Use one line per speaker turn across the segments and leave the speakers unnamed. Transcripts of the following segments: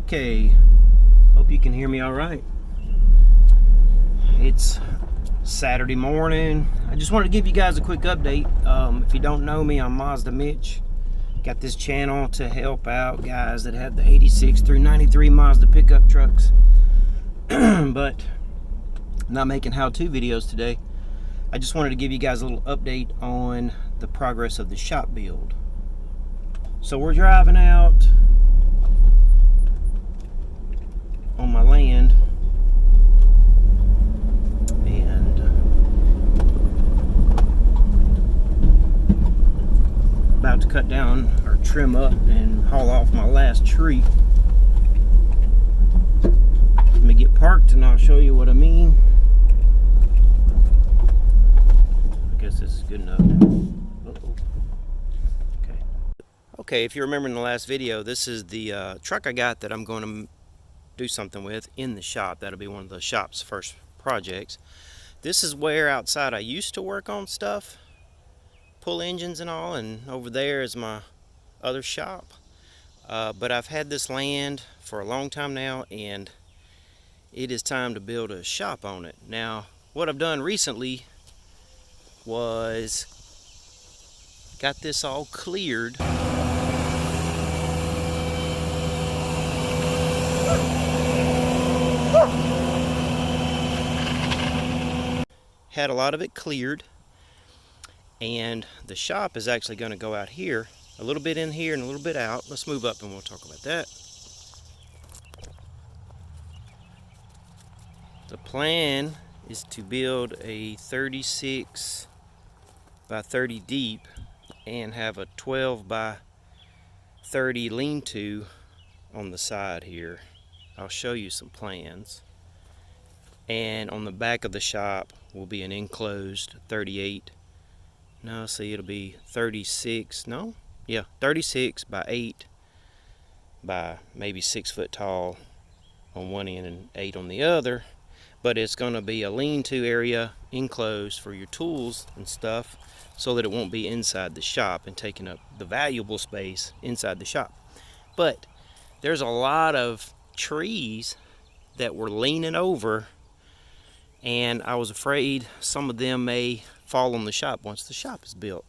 Okay, hope you can hear me all right. It's Saturday morning. I just wanted to give you guys a quick update. If you don't know me, I'm MazdaMitch. Got this channel to help out guys that have the 86 through 93 Mazda pickup trucks. But not making how-to videos today. I just wanted to give you guys a little update on the progress of the shop build. So we're driving out on my land and about to cut down or trim up and haul off my last tree. Let me get parked and I'll show you what I mean. I guess this is good enough. Uh-oh. Okay, if you remember in the last video, this is the truck I got that I'm going to do something with in the shop. That'll be one of the shop's first projects. This is where outside I used to work on stuff, pull engines and all, and over there is my other shop. But I've had this land for a long time now, and it is time to build a shop on it. Now, what I've done recently was got this all cleared. Had a lot of it cleared, and the shop is actually going to go out here, a little bit in here and a little bit out. Let's move up and we'll talk about that. The plan is to build a 36 by 30 deep and have a 12 by 30 lean-to on the side here. I'll show you some plans. And on the back of the shop will be an enclosed 38. No, see, it'll be 36. No, yeah, 36 by 8 by maybe 6 foot tall on one end and 8 on the other. But it's going to be a lean-to area enclosed for your tools and stuff, so that it won't be inside the shop and taking up the valuable space inside the shop. But there's a lot of trees that were leaning over, and I was afraid some of them may fall on the shop once the shop is built.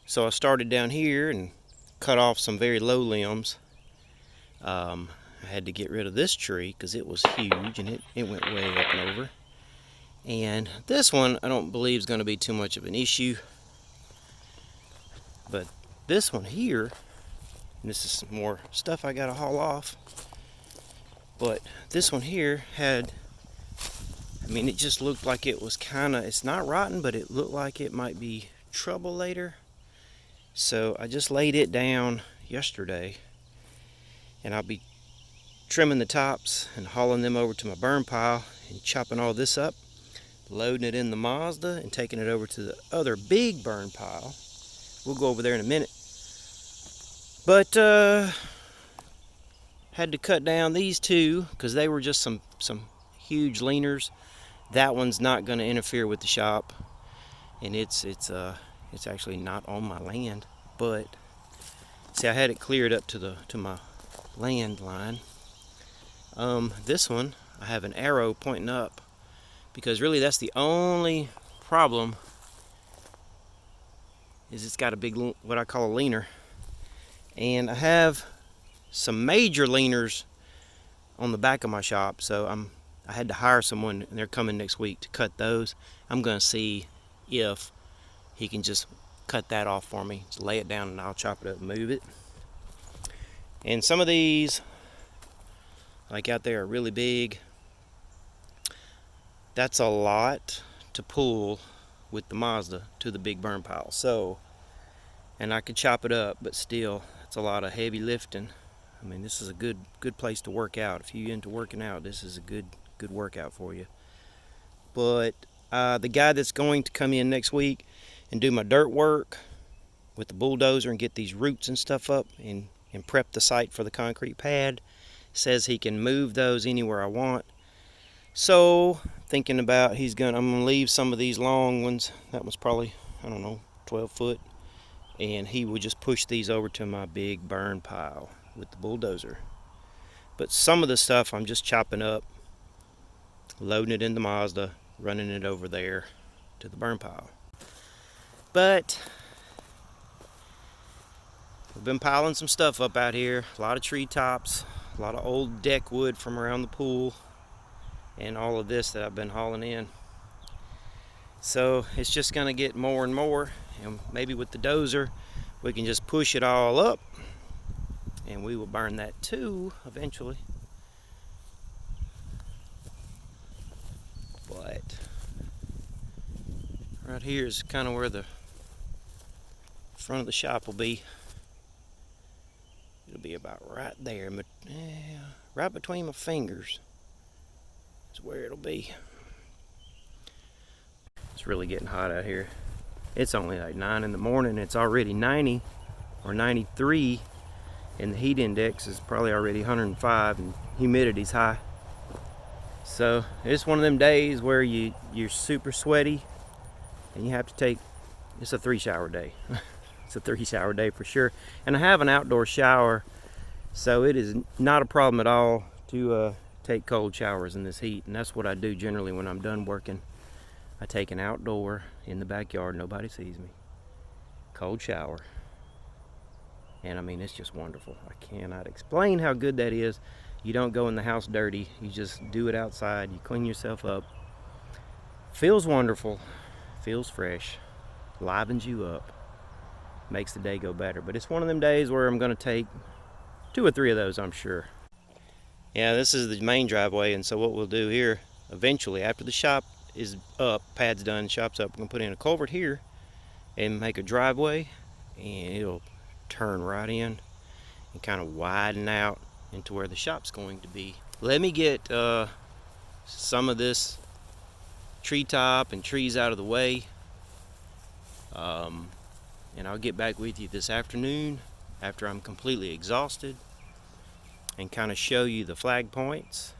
So I started down here and cut off some very low limbs. I had to get rid of this tree because it was huge and it went way up and over. And this one I don't believe is going to be too much of an issue. But this one here, and this is some more stuff I got to haul off. But this one here had, I mean, it just looked like it was kind of, it's not rotten, but it looked like it might be trouble later. So I just laid it down yesterday, and I'll be trimming the tops and hauling them over to my burn pile and chopping all this up, loading it in the Mazda and taking it over to the other big burn pile. We'll go over there in a minute. But had to cut down these two because they were just some huge leaners. That one's not going to interfere with the shop, and it's actually not on my land. But see, I had it cleared up to my land line. This one I have an arrow pointing up because really that's the only problem, is it's got a big, what I call a leaner. And I have some major leaners on the back of my shop, so I had to hire someone, and they're coming next week to cut those. I'm going to see if he can just cut that off for me, just lay it down and I'll chop it up and move it. And some of these, like out there, are really big. That's a lot to pull with the Mazda to the big burn pile. So, and I could chop it up, but still, it's a lot of heavy lifting. I mean, this is a good place to work out. If you're into working out, this is a good workout for you. But the guy that's going to come in next week and do my dirt work with the bulldozer and get these roots and stuff up and prep the site for the concrete pad says he can move those anywhere I want. So thinking about I'm gonna leave some of these long ones. That was probably, I don't know, 12 foot, and he would just push these over to my big burn pile. with the bulldozer. But some of the stuff I'm just chopping up, loading it in the Mazda, running it over there to the burn pile. But we've been piling some stuff up out here. A lot of tree tops, a lot of old deck wood from around the pool, and all of this that I've been hauling in. So it's just gonna get more and more, and maybe with the dozer we can just push it all up, and we will burn that too eventually. But right here is kind of where the front of the shop will be. It'll be about right there, but yeah, right between my fingers is where it'll be. It's really getting hot out here. It's only like 9 in the morning. It's already 90 or 93, and the heat index is probably already 105, and humidity's high. So it's one of them days where you're super sweaty, and you have to take. It's a 3-shower day. It's a 3-shower day for sure. And I have an outdoor shower, so it is not a problem at all to take cold showers in this heat. And that's what I do generally when I'm done working. I take an outdoor in the backyard, nobody sees me. Cold shower. And I mean, it's just wonderful. I cannot explain how good that is. You don't go in the house dirty. You just do it outside. You clean yourself up. Feels wonderful. Feels fresh. Livens you up. Makes the day go better. But it's one of them days where I'm going to take 2 or 3 of those, I'm sure. Yeah, this is the main driveway, and so what we'll do here eventually, after the shop is up, pad's done, shop's up, we're going to put in a culvert here and make a driveway, and it'll turn right in and kind of widen out into where the shop's going to be. Let me get some of this treetop and trees out of the way, and I'll get back with you this afternoon after I'm completely exhausted and kind of show you the flag points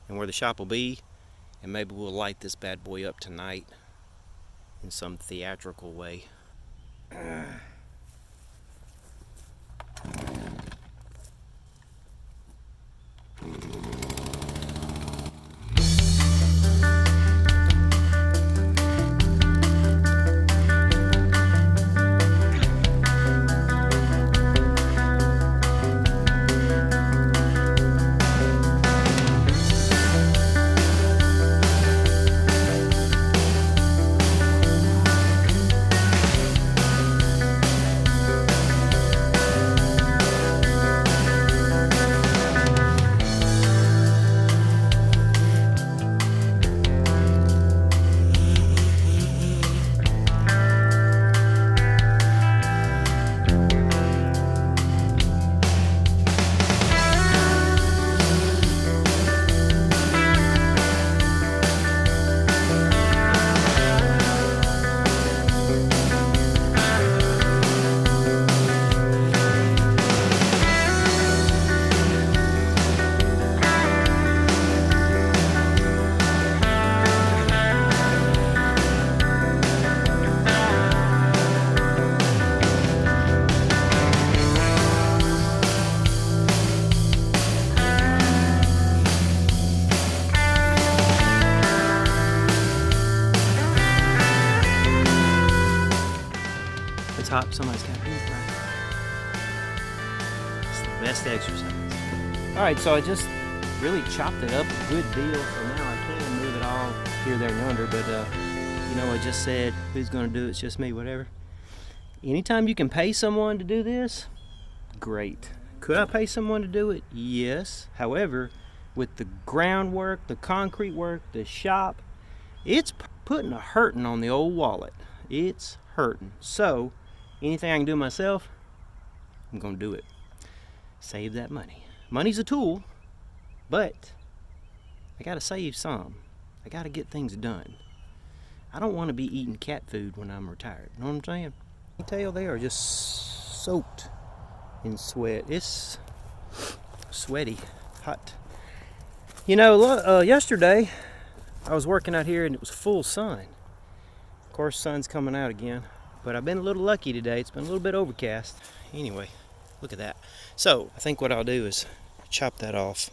and where the shop will be, and maybe we'll light this bad boy up tonight in some theatrical way. It's hot, somebody's got to eat, right? It's the best exercise. Alright, so I just really chopped it up a good deal, so now I can move it all here, there, and yonder, but you know, I just said, who's going to do it? It's just me, whatever. Anytime you can pay someone to do this, great. Could I pay someone to do it? Yes. However, with the groundwork, the concrete work, the shop, it's putting a hurting on the old wallet. It's hurting. So, anything I can do myself, I'm going to do it. Save that money. Money's a tool, but I got to save some. I got to get things done. I don't want to be eating cat food when I'm retired. You know what I'm saying? You can tell they are just soaked in sweat. It's sweaty, hot. You know, yesterday I was working out here and it was full sun. Of course, sun's coming out again, but I've been a little lucky today. It's been a little bit overcast. Anyway, Look at that. So I think what I'll do is chop that off.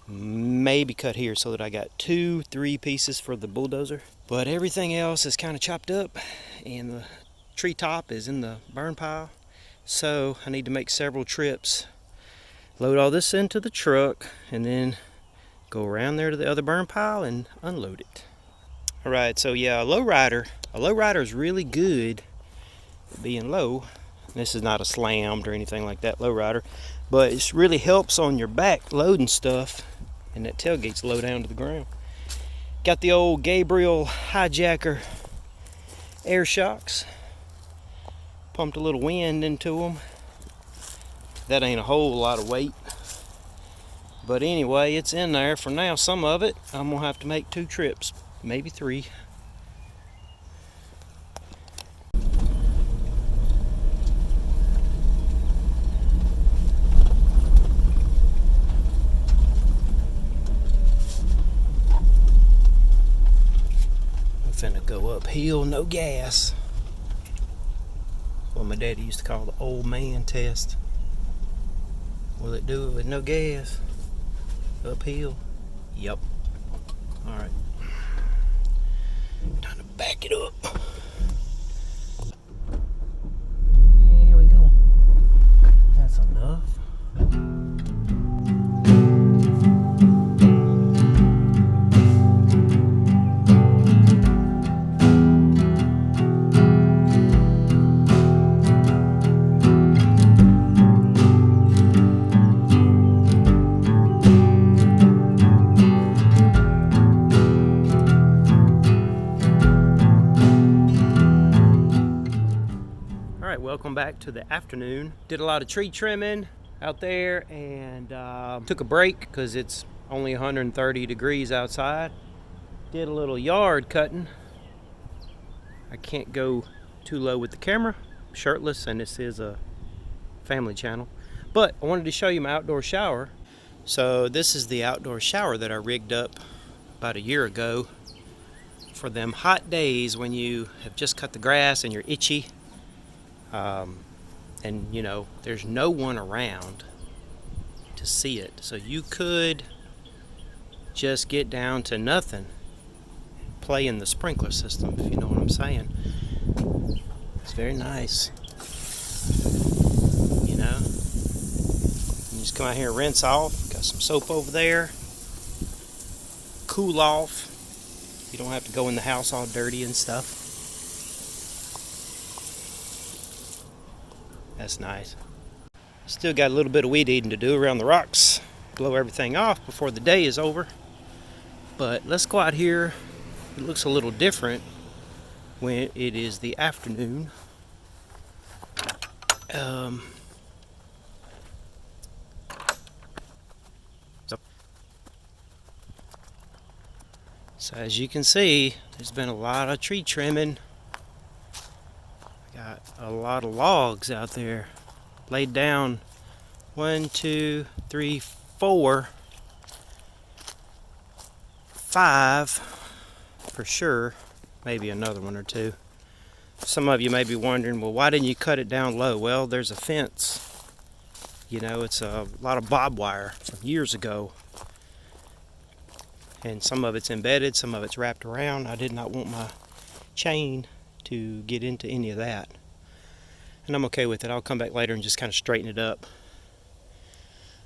Maybe cut here so that I got 2-3 pieces for the bulldozer. But everything else is kind of chopped up, and the tree top is in the burn pile. So I need to make several trips, load all this into the truck, and then go around there to the other burn pile and unload it. All right, so yeah, a lowrider is really good at being low. This is not a slammed or anything like that lowrider, but it really helps on your back loading stuff, and that tailgate's low down to the ground. Got the old Gabriel Hijacker air shocks. Pumped a little wind into them. That ain't a whole lot of weight, but anyway, it's in there for now. Some of it I'm gonna have to make 2 trips, maybe 3. Finna go uphill, no gas. What my daddy used to call the old man test. Will it do it with no gas? Uphill? Yep. Alright. Time to back it up. Here we go. That's enough. Welcome back to the afternoon. Did a lot of tree trimming out there, and took a break because it's only 130 degrees outside. Did a little yard cutting. I can't go too low with the camera. I'm shirtless, and this is a family channel. But I wanted to show you my outdoor shower. So this is the outdoor shower that I rigged up about a year ago for them hot days when you have just cut the grass and you're itchy. And you know, there's no one around to see it, so you could just get down to nothing, play in the sprinkler system, if you know what I'm saying. It's very nice, you know. You just come out here and rinse off. Got some soap over there, cool off. You don't have to go in the house all dirty and stuff. That's nice. Still got a little bit of weed eating to do around the rocks. Blow everything off before the day is over. But let's go out here. It looks a little different when it is the afternoon. So as you can see, there's been a lot of tree trimming. Got a lot of logs out there laid down. 1, 2, 3, 4, 5 for sure, maybe another 1 or 2. Some of you may be wondering, well, why didn't you cut it down low? Well, there's a fence. You know, it's a lot of barbed wire from years ago, and some of it's embedded, some of it's wrapped around. I did not want my chain to get into any of that, and I'm okay with it. I'll come back later and just kind of straighten it up.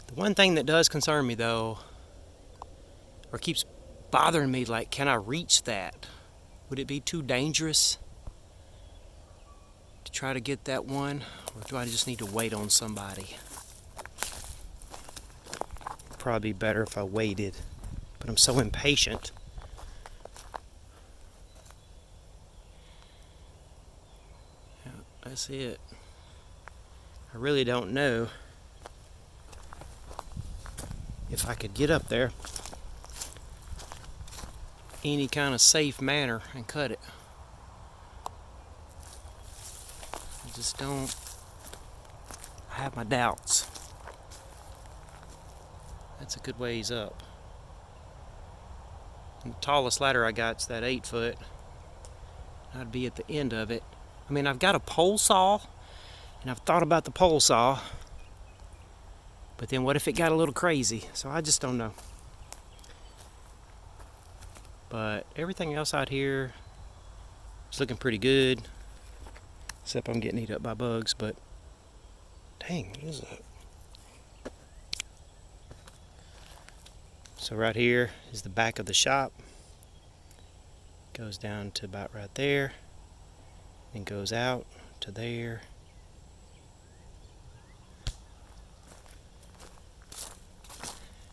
The one thing that does concern me though, or keeps bothering me, like, can I reach that? Would it be too dangerous to try to get that one, or do I just need to wait on somebody? Probably better if I waited, but I'm so impatient. That's it. I really don't know if I could get up there any kind of safe manner and cut it. I just don't. I have my doubts. That's a good ways up. And the tallest ladder I got's that 8 foot. I'd be at the end of it. I mean, I've got a pole saw And I've thought about the pole saw, but then what if it got a little crazy? So I just don't know. But everything else out here is looking pretty good, except I'm getting eaten up by bugs. But dang, what is that? So right here is the back of the shop. Goes down to about right there, and goes out to there.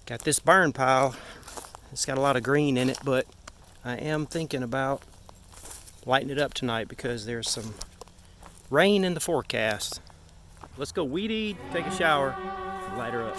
Got this burn pile. It's got a lot of green in it, but I am thinking about lighting it up tonight because there's some rain in the forecast. Let's go weed eat, take a shower, and light her up.